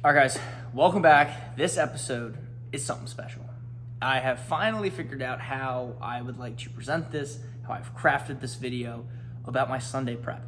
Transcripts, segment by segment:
All right, guys, welcome back. This episode is something special. I have finally figured out how I would like to present this, how I've crafted this video about my Sunday prep.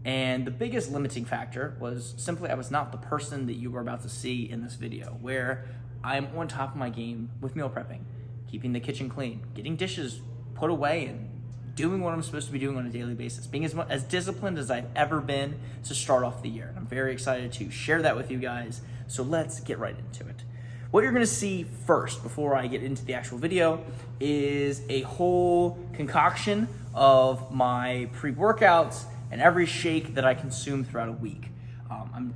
And the biggest limiting factor was simply I was not the person that you were about to see in this video, where I'm on top of my game with meal prepping, keeping the kitchen clean, getting dishes put away, and doing what I'm supposed to be doing on a daily basis, being as disciplined as I've ever been to start off the year. And I'm very excited to share that with you guys. So let's get right into it. What you're gonna see first, before I get into the actual video, is a whole concoction of my pre-workouts and every shake that I consume throughout a week.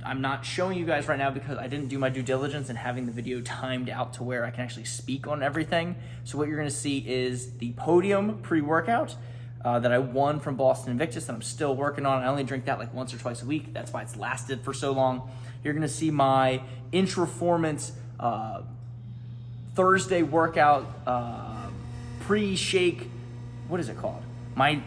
I'm not showing you guys right now because I didn't do my due diligence in having the video timed out to where I can actually speak on everything. So what you're gonna see is the Podium pre-workout that I won from Boston Invictus that I'm still working on. I only drink that like once or twice a week. That's why it's lasted for so long. You're gonna see my Intraformance Thursday workout pre-shake, what is it called? My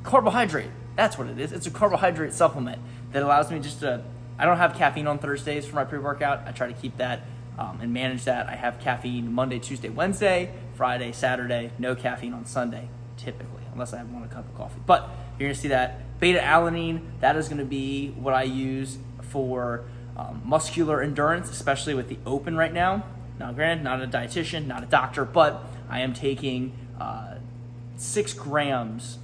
carbohydrate, that's what it is. It's a carbohydrate supplement that allows me just to, I don't have caffeine on Thursdays for my pre-workout. I try to keep that and manage that. I have caffeine Monday, Tuesday, Wednesday, Friday, Saturday, no caffeine on Sunday, typically, unless I want a cup of coffee. But you're gonna see that beta-alanine, that is gonna be what I use for muscular endurance, especially with the open right now. Now, granted, not a dietitian, not a doctor, but I am taking 6 grams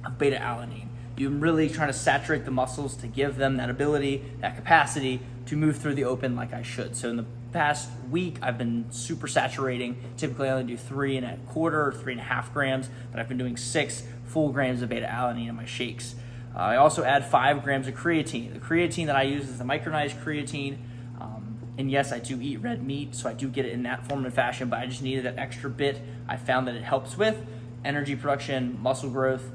of beta-alanine. You're really trying to saturate the muscles to give them that ability, that capacity to move through the open like I should. So in the past week, I've been super saturating. Typically, I only do 3.25 or 3.5 grams, but I've been doing 6 full grams of beta-alanine in my shakes. I also add 5 grams of creatine. The creatine that I use is the micronized creatine. And yes, I do eat red meat, so I do get it in that form and fashion, but I just needed that extra bit. I found that it helps with energy production, muscle growth,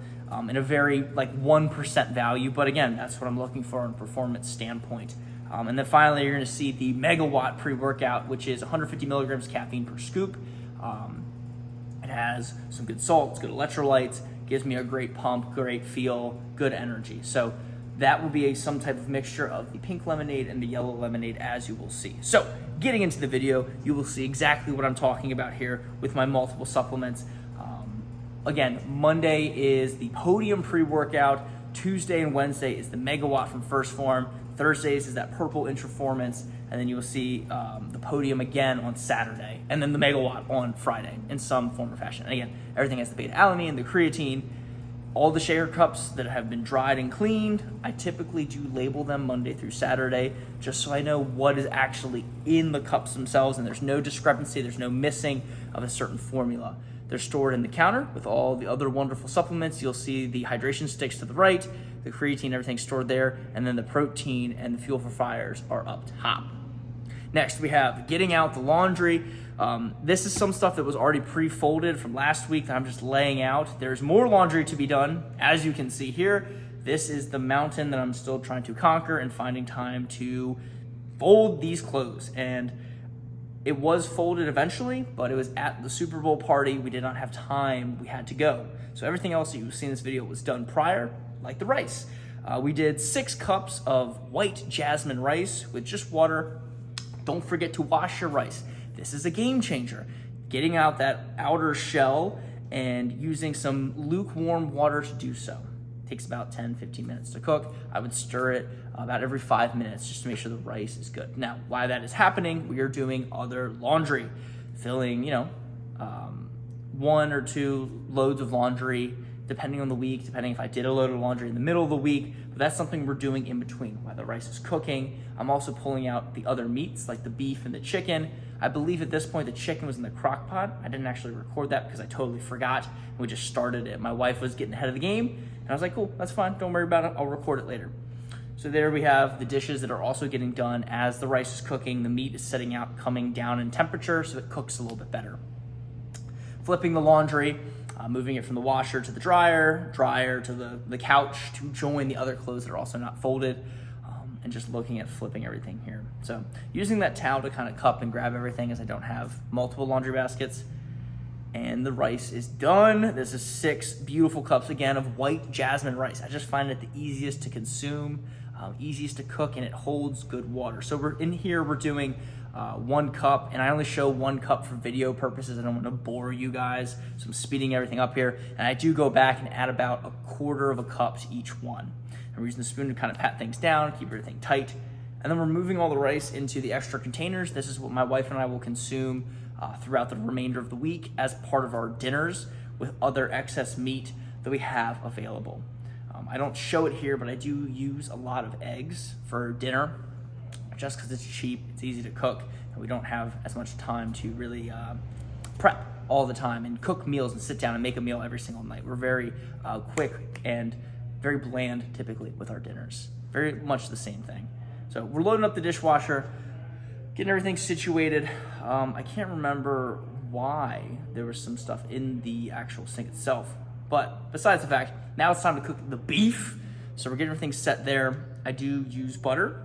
in a very like 1% value. But again, that's what I'm looking for in a performance standpoint. And then finally, you're gonna see the Megawatt pre-workout, which is 150 milligrams caffeine per scoop. It has some good salts, good electrolytes, gives me a great pump, great feel, good energy. So that will be some type of mixture of the pink lemonade and the yellow lemonade, as you will see. So getting into the video, you will see exactly what I'm talking about here with my multiple supplements. Again, Monday is the Podium pre-workout. Tuesday and Wednesday is the Megawatt from First Form. Thursdays is that purple Intraformance, and then you will see the Podium again on Saturday, and then the Megawatt on Friday in some form or fashion. And again, everything has the beta-alanine, the creatine, all the shaker cups that have been dried and cleaned. I typically do label them Monday through Saturday, just so I know what is actually in the cups themselves, and there's no discrepancy, there's no missing of a certain formula. They're stored in the counter with all the other wonderful supplements. You'll see the hydration sticks to the right, the creatine, everything's stored there, and then the protein and the fuel for fires are up top. Next, we have getting out the laundry. This is some stuff that was already pre-folded from last week that I'm just laying out. There's more laundry to be done, as you can see here. This is the mountain that I'm still trying to conquer and finding time to fold these clothes. And it was folded eventually, but it was at the Super Bowl party. We did not have time, we had to go. So everything else that you see in this video was done prior, like the rice. We did 6 cups of white jasmine rice with just water. Don't forget to wash your rice. This is a game changer. Getting out that outer shell and using some lukewarm water to do so. Takes about 10-15 minutes to cook. I would stir it about every 5 minutes just to make sure the rice is good. Now, while that is happening, we are doing other laundry, filling, 1 or 2 loads of laundry, depending on the week, depending if I did a load of laundry in the middle of the week. But that's something we're doing in between. While the rice is cooking, I'm also pulling out the other meats like the beef and the chicken. I believe at this point the chicken was in the crock pot. I didn't actually record that because I totally forgot. We just started it. My wife was getting ahead of the game, and I was like, cool, that's fine. Don't worry about it. I'll record it later. So there we have the dishes that are also getting done as the rice is cooking. The meat is setting out, coming down in temperature so it cooks a little bit better. Flipping the laundry, moving it from the washer to the dryer to the couch to join the other clothes that are also not folded, and just looking at flipping everything here. So using that towel to kind of cup and grab everything as I don't have multiple laundry baskets. And the rice is done. This is 6 beautiful cups again of white jasmine rice. I just find it the easiest to consume. easiest to cook, and it holds good water. So we're doing 1 cup, and I only show 1 cup for video purposes. I don't want to bore you guys, so I'm speeding everything up here. And I do go back and add about 1/4 cup to each one. And we're using the spoon to kind of pat things down, keep everything tight. And then we're moving all the rice into the extra containers. This is what my wife and I will consume throughout the remainder of the week as part of our dinners with other excess meat that we have available. I don't show it here, but I do use a lot of eggs for dinner just because it's cheap, it's easy to cook, and we don't have as much time to really prep all the time and cook meals and sit down and make a meal every single night. We're very quick and very bland typically with our dinners. Very much the same thing. So we're loading up the dishwasher, getting everything situated. I can't remember why there was some stuff in the actual sink itself, but besides the fact, now it's time to cook the beef. So we're getting everything set there. I do use butter.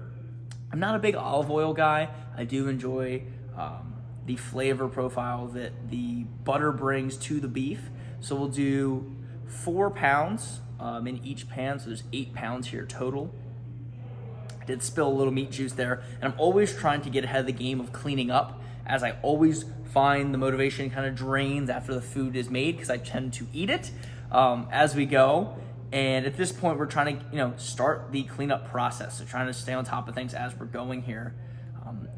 I'm not a big olive oil guy. I do enjoy the flavor profile that the butter brings to the beef. So we'll do 4 pounds in each pan, so there's 8 pounds here total. I did spill a little meat juice there, and I'm always trying to get ahead of the game of cleaning up, as I always find the motivation kind of drains after the food is made because I tend to eat it as we go. And at this point, we're trying to start the cleanup process, so trying to stay on top of things as we're going here.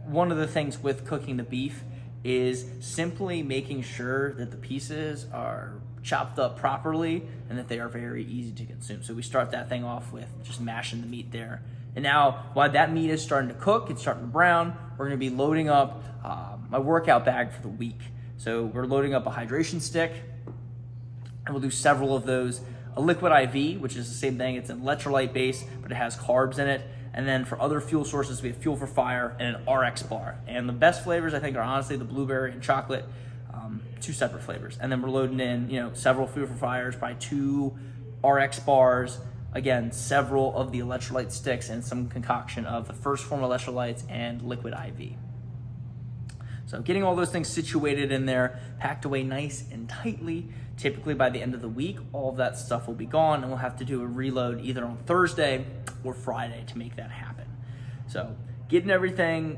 One of the things with cooking the beef is simply making sure that the pieces are chopped up properly and that they are very easy to consume. So we start that thing off with just mashing the meat there. And now, while that meat is starting to cook, it's starting to brown, we're gonna be loading up my workout bag for the week. So we're loading up a hydration stick, and we'll do several of those. A liquid IV, which is the same thing, it's an electrolyte base, but it has carbs in it. And then for other fuel sources, we have Fuel for Fire and an RX bar. And the best flavors, I think, are honestly the blueberry and chocolate, 2 separate flavors. And then we're loading in, several Fuel for Fires, probably 2 RX bars, again, several of the electrolyte sticks, and some concoction of the first form electrolytes and liquid IV. So getting all those things situated in there, packed away nice and tightly. Typically by the end of the week, all of that stuff will be gone, and we'll have to do a reload either on Thursday or Friday to make that happen. So getting everything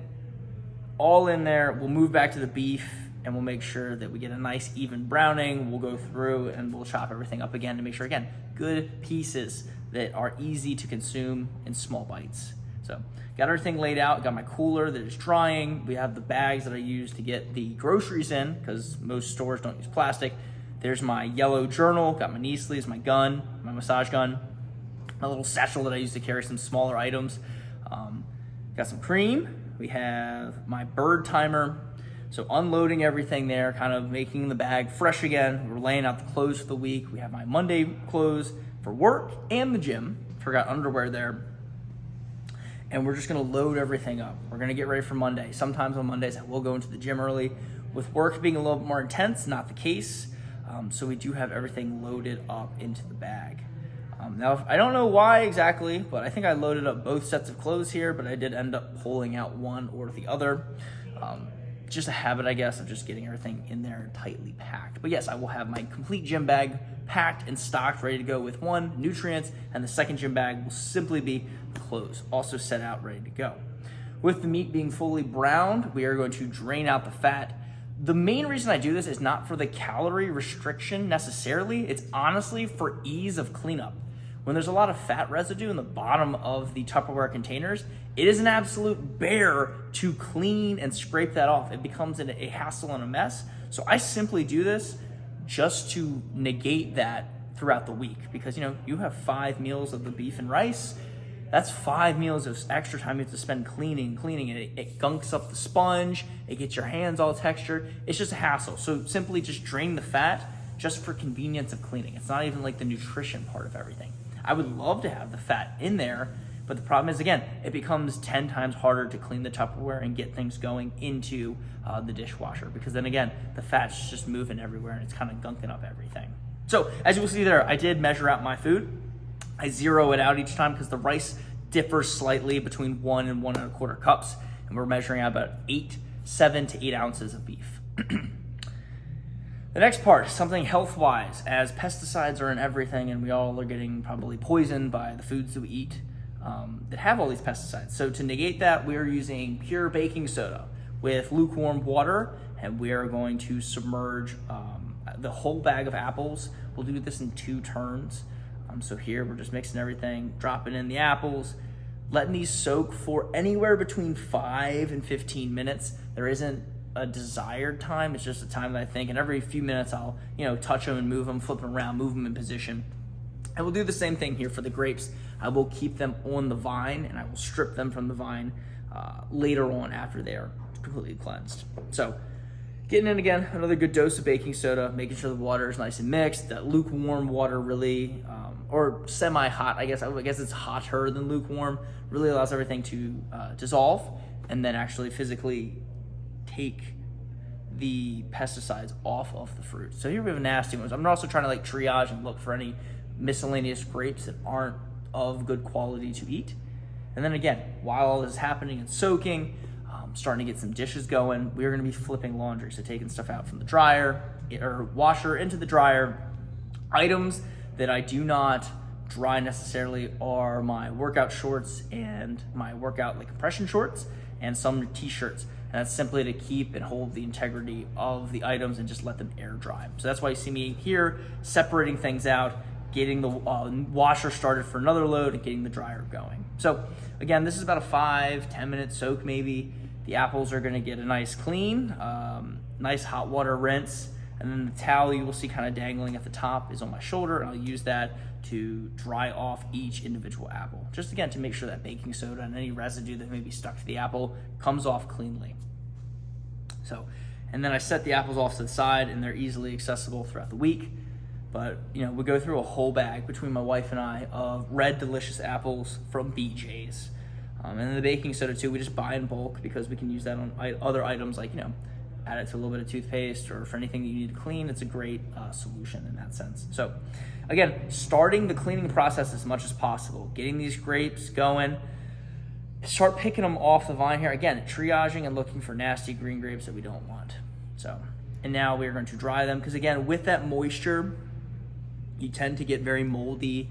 all in there, we'll move back to the beef, and we'll make sure that we get a nice even browning. We'll go through and we'll chop everything up again to make sure, again, good pieces that are easy to consume in small bites. So got everything laid out, got my cooler that is drying. We have the bags that I use to get the groceries in because most stores don't use plastic. There's my yellow journal, got my knee sleeves, my gun, my massage gun, my little satchel that I use to carry some smaller items. Got some cream. We have my bird timer. So unloading everything there, kind of making the bag fresh again. We're laying out the clothes for the week. We have my Monday clothes for work and the gym. Forgot underwear there. And we're just gonna load everything up. We're gonna get ready for Monday. Sometimes on Mondays I will go into the gym early. With work being a little bit more intense, not the case. So we do have everything loaded up into the bag. Now, I don't know why exactly, but I think I loaded up both sets of clothes here, but I did end up pulling out one or the other. Just a habit, I guess, of just getting everything in there tightly packed. But yes, I will have my complete gym bag packed and stocked, ready to go with one, nutrients, and the second gym bag will simply be the clothes, also set out, ready to go. With the meat being fully browned, we are going to drain out the fat. The main reason I do this is not for the calorie restriction necessarily, it's honestly for ease of cleanup. When there's a lot of fat residue in the bottom of the Tupperware containers, it is an absolute bear to clean and scrape that off. It becomes a hassle and a mess. So I simply do this just to negate that throughout the week because you have 5 meals of the beef and rice. That's 5 meals of extra time you have to spend cleaning, and it gunks up the sponge, it gets your hands all textured. It's just a hassle. So simply just drain the fat just for convenience of cleaning. It's not even like the nutrition part of everything. I would love to have the fat in there, but the problem is, again, it becomes 10 times harder to clean the Tupperware and get things going into the dishwasher because then again, the fat's just moving everywhere and it's kind of gunking up everything. So as you will see there, I did measure out my food. I zero it out each time because the rice differs slightly between 1 and 1 1/4 cups, and we're measuring out about 7 to 8 ounces of beef. The next part, something health-wise, as pesticides are in everything and we all are getting probably poisoned by the foods that we eat. that have all these pesticides. So to negate that, we are using pure baking soda with lukewarm water, and we are going to submerge the whole bag of apples. We'll do this in 2 turns. So here we're just mixing everything, dropping in the apples, letting these soak for anywhere between 5 and 15 minutes. There isn't a desired time. It's just a time that I think, and every few minutes I'll, touch them and move them, flip them around, move them in position. And we'll do the same thing here for the grapes. I will keep them on the vine, and I will strip them from the vine later on after they are completely cleansed. So getting in again, another good dose of baking soda, making sure the water is nice and mixed. That lukewarm water really, or semi-hot, I guess it's hotter than lukewarm, really allows everything to dissolve and then actually physically take the pesticides off of the fruit. So here we have nasty ones. I'm also trying to triage and look for any miscellaneous grapes that aren't of good quality to eat. And then again, while all this is happening and soaking, starting to get some dishes going, we're going to be flipping laundry. So taking stuff out from the dryer or washer into the dryer. Items that I do not dry necessarily are my workout shorts and my workout compression shorts and some t-shirts. And that's simply to keep and hold the integrity of the items and just let them air dry. So that's why you see me here separating things out, getting the washer started for another load, and getting the dryer going. So again, this is about a 5-10 minute soak maybe. The apples are gonna get a nice clean, nice hot water rinse, and then the towel you will see kind of dangling at the top is on my shoulder, and I'll use that to dry off each individual apple. Just again, to make sure that baking soda and any residue that may be stuck to the apple comes off cleanly. So, and then I set the apples off to the side, and they're easily accessible throughout the week. But, we go through a whole bag between my wife and I of red delicious apples from BJ's. And then the baking soda too, we just buy in bulk because we can use that on other items add it to a little bit of toothpaste or for anything that you need to clean. It's a great solution in that sense. So again, starting the cleaning process as much as possible, getting these grapes going, start picking them off the vine here. Again, triaging and looking for nasty green grapes that we don't want. So, and now we're going to dry them because again, with that moisture, you tend to get very moldy,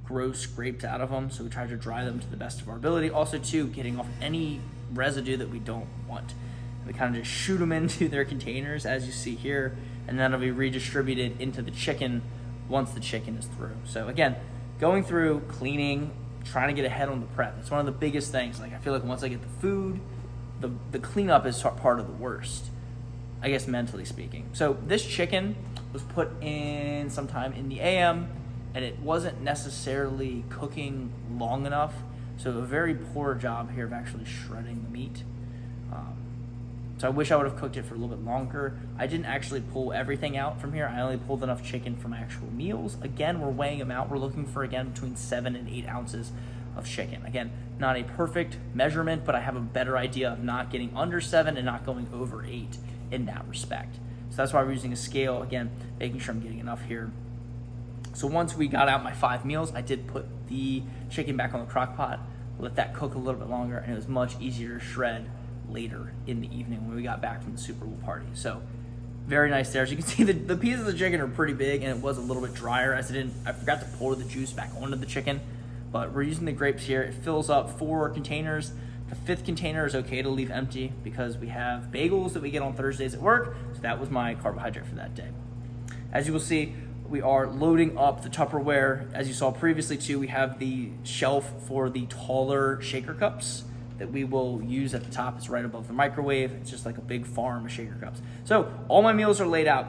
gross grapes out of them. So we try to dry them to the best of our ability. Also too, getting off any residue that we don't want. We kind of just shoot them into their containers as you see here, and then it'll be redistributed into the chicken once the chicken is through. So again, going through, cleaning, trying to get ahead on the prep. It's one of the biggest things. I feel like once I get the food, the cleanup is part of the worst, I guess mentally speaking. So this chicken was put in sometime in the AM, and it wasn't necessarily cooking long enough. So a very poor job here of actually shredding the meat. So I wish I would have cooked it for a little bit longer. I didn't actually pull everything out from here. I only pulled enough chicken from actual meals. Again, we're weighing them out. We're looking for, between 7 and 8 ounces of chicken. Again, not a perfect measurement, but I have a better idea of not getting under 7 and not going over 8 in that respect. So that's why we're using a scale, again, making sure I'm getting enough here. So once we got out my 5 meals, I did put the chicken back on the crock pot, let that cook a little bit longer, and it was much easier to shred later in the evening when we got back from the Super Bowl party. So very nice there. As you can see, the pieces of the chicken are pretty big, and it was a little bit drier as I forgot to pour the juice back onto the chicken. But we're using the grapes here. It fills up 4 containers. The 5th container is okay to leave empty because we have bagels that we get on Thursdays at work. So that was my carbohydrate for that day. As you will see, we are loading up the Tupperware. As you saw previously too, we have the shelf for the taller shaker cups that we will use at the top. It's right above the microwave. It's just like a big farm of shaker cups. So all my meals are laid out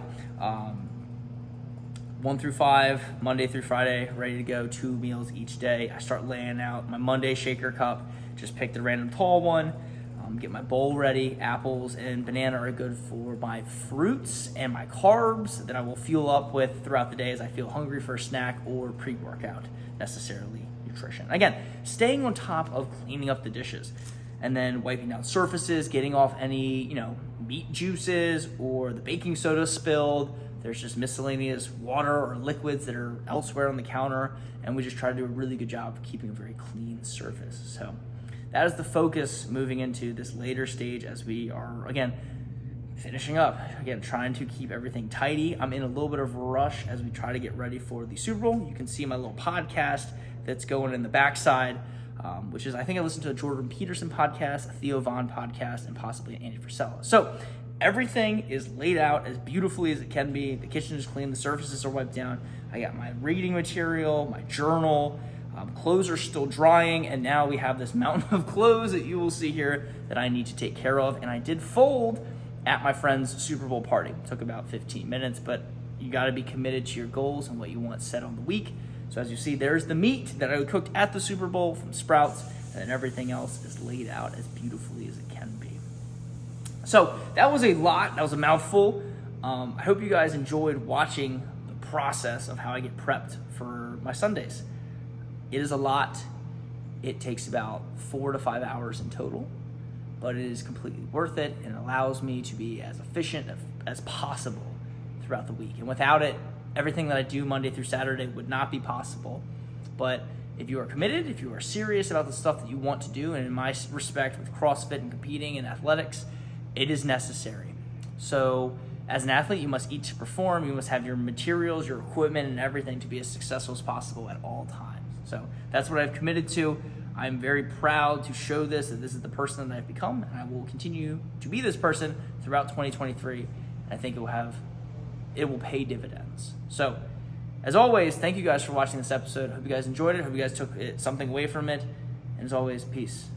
1 through 5, Monday through Friday, ready to go, 2 meals each day. I start laying out my Monday shaker cup, just pick the random tall one, get my bowl ready. Apples and banana are good for my fruits and my carbs that I will fuel up with throughout the day as I feel hungry for a snack or pre-workout necessarily nutrition. Again, staying on top of cleaning up the dishes and then wiping down surfaces, getting off any, meat juices or the baking soda spilled. There's just miscellaneous water or liquids that are elsewhere on the counter, and we just try to do a really good job of keeping a very clean surface. So that is the focus moving into this later stage as we are, again, finishing up. Again, trying to keep everything tidy. I'm in a little bit of a rush as we try to get ready for the Super Bowl. You can see my little podcast that's going in the backside. which is, I think I listened to a Jordan Peterson podcast, a Theo Vaughn podcast, and possibly an Andy Frisella. So everything is laid out as beautifully as it can be. The kitchen is clean. The surfaces are wiped down. I got my reading material, my journal. Clothes are still drying, and now we have this mountain of clothes that you will see here that I need to take care of. And I did fold at my friend's Super Bowl party. It took about 15 minutes, but you got to be committed to your goals and what you want set on the week. So as you see, there's the meat that I cooked at the Super Bowl from Sprouts, and then everything else is laid out as beautifully as it can be. So that was a lot. That was a mouthful. I hope you guys enjoyed watching the process of how I get prepped for my Sundays. It is a lot. It takes about 4 to 5 hours in total, but it is completely worth it and allows me to be as efficient as possible throughout the week. And without it, everything that I do Monday through Saturday would not be possible. But if you are committed, if you are serious about the stuff that you want to do, and in my respect with CrossFit and competing in athletics, it is necessary. So as an athlete, you must eat to perform. You must have your materials, your equipment, and everything to be as successful as possible at all times. So that's what I've committed to. I'm very proud to show this, that this is the person that I've become, and I will continue to be this person throughout 2023. And I think it will pay dividends. So as always, thank you guys for watching this episode. Hope you guys enjoyed it. Hope you guys took something away from it. And as always, peace.